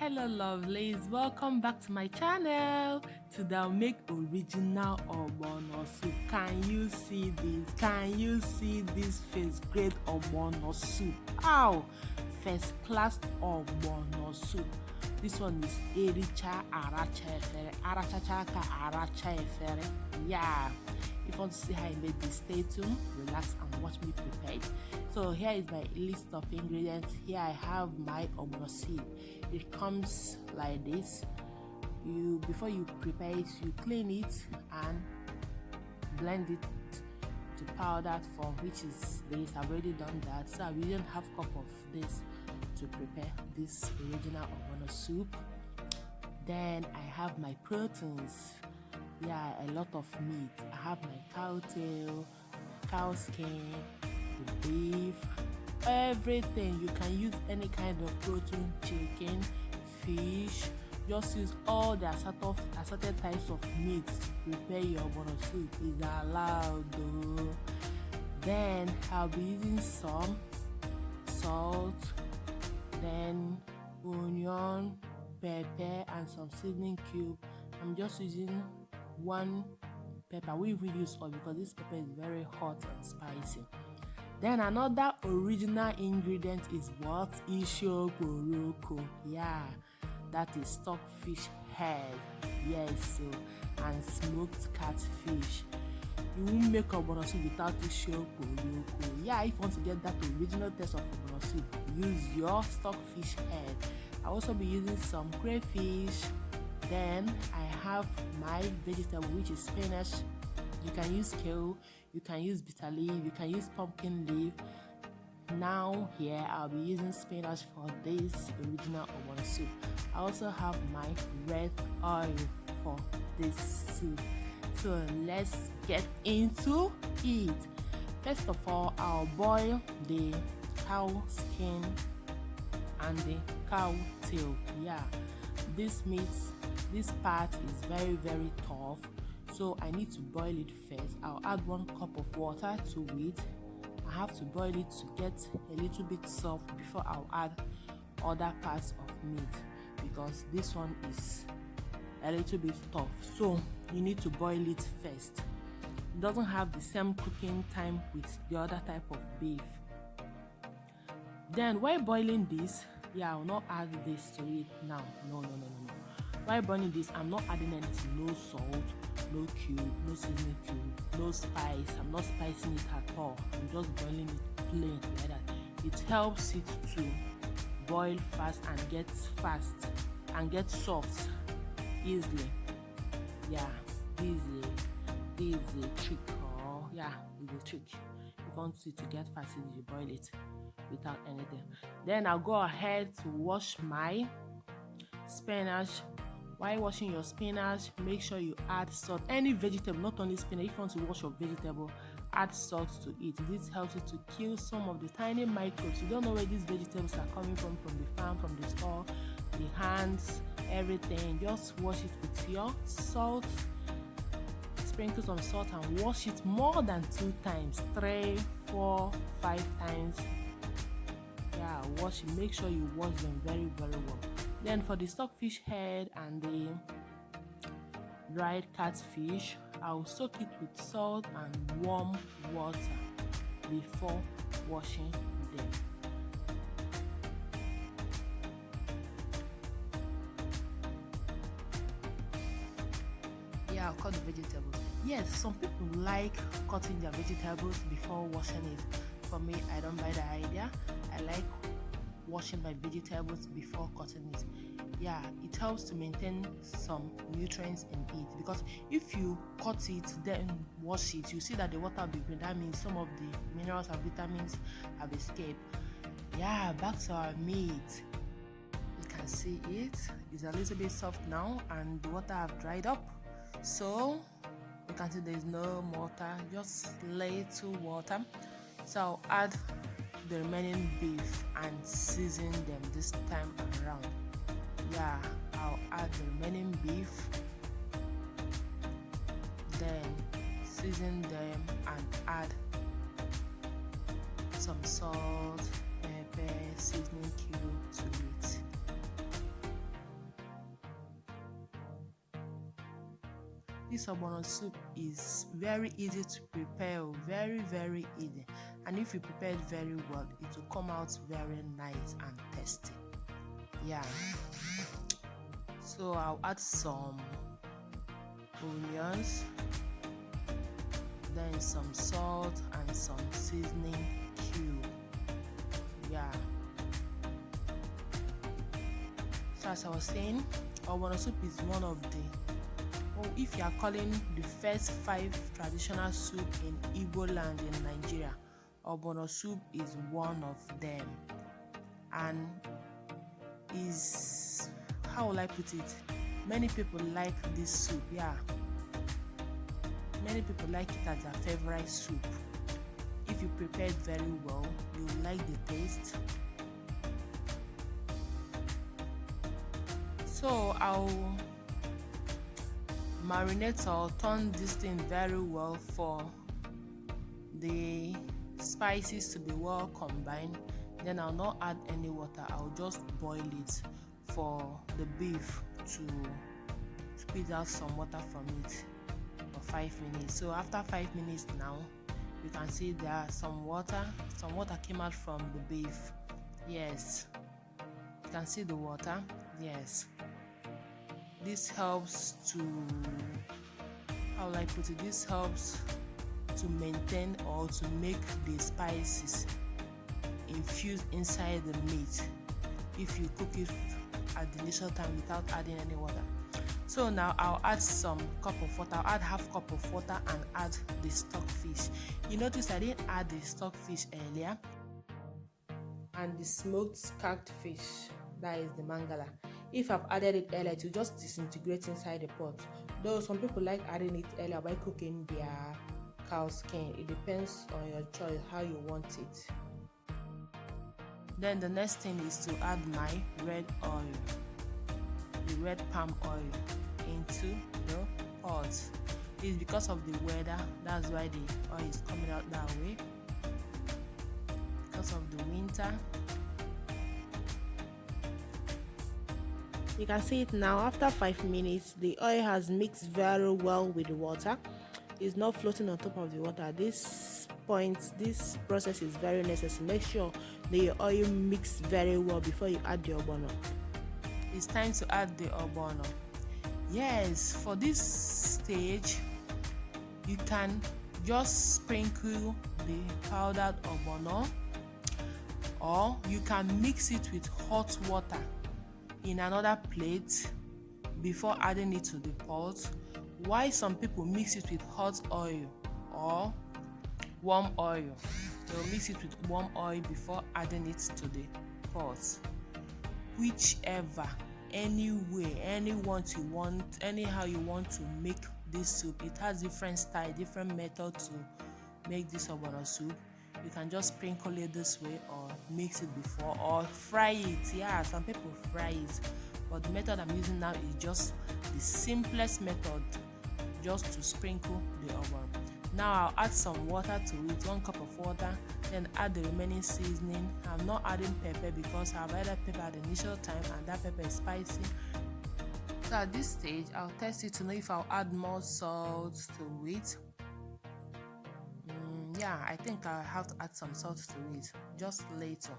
Hello lovelies, welcome back to my channel. Today I'll make original ogbono soup. Can you see this? Can you see this first grade ogbono soup? Ow! First class ogbono soup. This one is ericha aracha efere. Arachachaka aracha efere. Yeah. If you want to see how I made this, stay tuned, relax and watch me prepare it. So here is my list of ingredients. Here I have my ogbono seed. It comes like this. Before you prepare it, you clean it and blend it to powder form, which is this. I've already done that, so I'm using half cup of this to prepare this original ogbono soup. Then I have my proteins. Yeah, a lot of meat. I have my cow tail, cow skin, the beef, everything. You can use any kind of protein, chicken, fish. Just use all the assorted types of meat to prepare your ogbono soup. Is allowed though. Then I'll be using some salt, then onion, pepper, and some seasoning cube. I'm just using one pepper. We will use oil because this pepper is very hot and spicy. Then another original ingredient is what? Ishokporoko. Yeah, that is stockfish head. Yes, so and smoked catfish. You won't make ogbono soup without ishokporoko. Yeah, if you want to get that original taste of ogbono soup, use your stockfish head. I'll also be using some crayfish. Then I have my vegetable, which is spinach. You can use kale, you can use bitter leaf, you can use pumpkin leaf. Now here I'll be using spinach for this original ogbono soup. I also have my red oil for this soup. So let's get into it. First of all, I'll boil the cow skin and the cow tail. Yeah, this part is very tough, so I need to boil it first. I'll add 1 cup of water to it. I have to boil it to get a little bit soft before I'll add other parts of meat, because this one is a little bit tough, so you need to boil it first. It doesn't have the same cooking time with the other type of beef. Then while boiling this, I will not add this to it now. No. While boiling this, I'm not adding anything. No salt, no cube, no seasoning cube, no spice. I'm not spicing it at all. I'm just boiling it plain like that. It helps it to boil fast and get soft easily. Yeah, this is a trick. It's a trick. If you want it to get fast, you boil it without anything. Then I'll go ahead to wash my spinach. While washing your spinach, make sure you add salt. Any vegetable, not only spinach. If you want to wash your vegetable, add salt to it. This helps you to kill some of the tiny microbes. You don't know where these vegetables are coming from the farm, from the store, the hands, everything. Just wash it with your salt. Sprinkle some salt and wash it more than 2 times, 3, 4, 5 times. Yeah, wash it. Make sure you wash them very well. Then for the stockfish head and the dried catfish, I'll soak it with salt and warm water before washing them. I'll cut the vegetables. Yes, some people like cutting their vegetables before washing it. For me, I don't buy the idea. I like washing my vegetables before cutting it. Yeah, it helps to maintain some nutrients in it, because if you cut it then wash it, you see that the water will be green. That means some of the minerals and vitamins have escaped. Yeah, back to our meat. You can see it's a little bit soft now and the water have dried up. So you can see there is no water, just little water. So I'll add the remaining beef and season them this time around. Yeah, I'll add the remaining beef, then season them and add some salt, pepper, seasoning cube to it. This ogbono soup is very easy to prepare, very easy, and if you prepare it very well, it will come out very nice and tasty. Yeah, so I'll add some onions, then some salt and some seasoning cube. Yeah, so as I was saying, ogbono soup is one of the, if you are calling the first 5 traditional soup in Igbo land in Nigeria, ogbono soup is one of them, and is, how will I put it, many people like this soup. Yeah, many people like it as their favorite soup. If you prepare it very well, you like the taste. So I'll marinate or turn this thing very well for the spices to be well combined. Then I'll not add any water, I'll just boil it for the beef to squeeze out some water from it for 5 minutes. So after 5 minutes now, you can see there some water came out from the beef. Yes, you can see the water. Yes, this helps to, how will I put it, this helps to maintain or to make the spices infuse inside the meat if you cook it at the initial time without adding any water. So now I'll add some cup of water. I'll add half cup of water and add the stockfish. You notice I didn't add the stockfish earlier, and the smoked scarlet fish, that is the mangala. If I've added it earlier, it will just disintegrate inside the pot. Though some people like adding it earlier by cooking their cow skin. It depends on your choice how you want it. Then the next thing is to add my red oil, the red palm oil, into the pot. It's because of the weather, that's why the oil is coming out that way, because of the winter. You can see it now. After 5 minutes, the oil has mixed very well with the water. It's not floating on top of the water. This process is very necessary. Make sure the oil mix very well before you add the ogbono. It's time to add the ogbono. Yes, for this stage, you can just sprinkle the powdered ogbono, or you can mix it with hot water in another plate before adding it to the pot. Why some people mix it with hot oil or warm oil. They'll mix it with warm oil before adding it to the pot. Whichever, any way, anyone you want, anyhow you want to make this soup. It has different style, different method to make this ogbono soup. You can just sprinkle it this way, or mix it before, or fry it. Yeah, some people fry it, but the method I'm using now is just the simplest method, just to sprinkle the ogbono. Now I'll add some water to it, 1 cup of water, then add the remaining seasoning. I'm not adding pepper because I've added pepper at the initial time and that pepper is spicy. So at this stage, I'll test it to know if I'll add more salt to it. Yeah, I think I have to add some salt to it just later,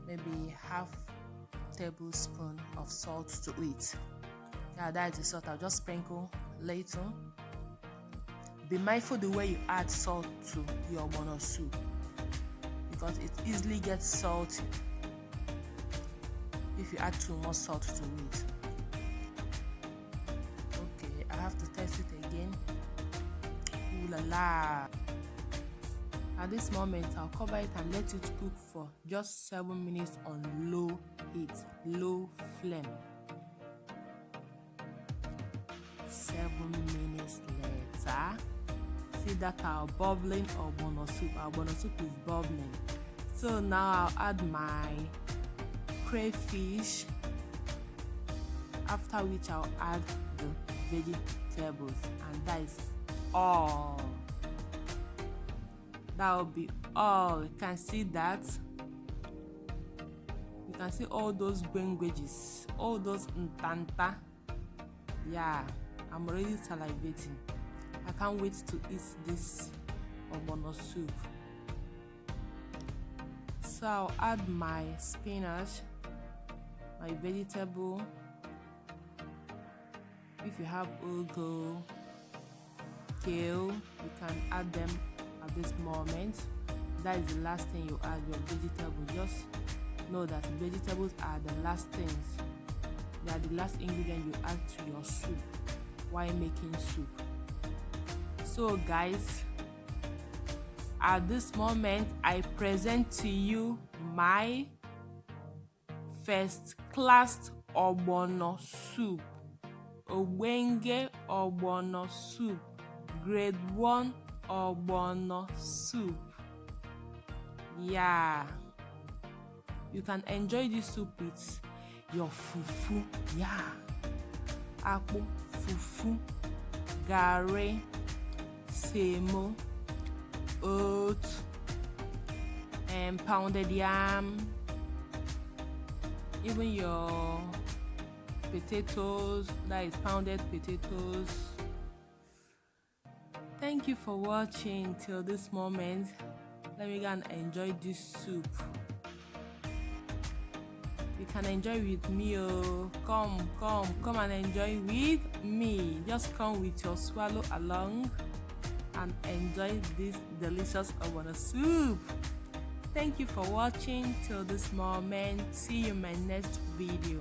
maybe half tablespoon of salt to it. Yeah, that is the salt. I'll just sprinkle later. Be mindful the way you add salt to your ogbono soup, because it easily gets salty if you add too much salt to it. Okay, I have to test it again. Ooh la la. At this moment, I'll cover it and let it cook for just 7 minutes on low heat, low flame. 7 minutes later, see that our bubbling ogbono soup. Our ogbono soup is bubbling. So now I'll add my crayfish, after which I'll add the vegetables, and that is all. That will be all. You can see that. You can see all those green wedges, all those ntanta. Yeah, I'm already salivating. I can't wait to eat this ogbono soup. So I'll add my spinach, my vegetable. If you have ugu, kale, you can add them at this moment. That is the last thing you add, your vegetable. Just know that vegetables are the last things. They are the last ingredient you add to your soup while making soup. So guys, at this moment I present to you my first class ogbono soup, Ogbenge ogbono soup, grade 1 ogbono soup. Yeah, you can enjoy this soup with your fufu. Yeah, akpu, fufu, garri, semo, oat, and pounded yam, even your potatoes, that is pounded potatoes. Thank you for watching till this moment. Let me go and enjoy this soup. You can enjoy with me. Oh, come and enjoy with me. Just come with your swallow along and enjoy this delicious ogbono soup. Thank you for watching till this moment. See you in my next video.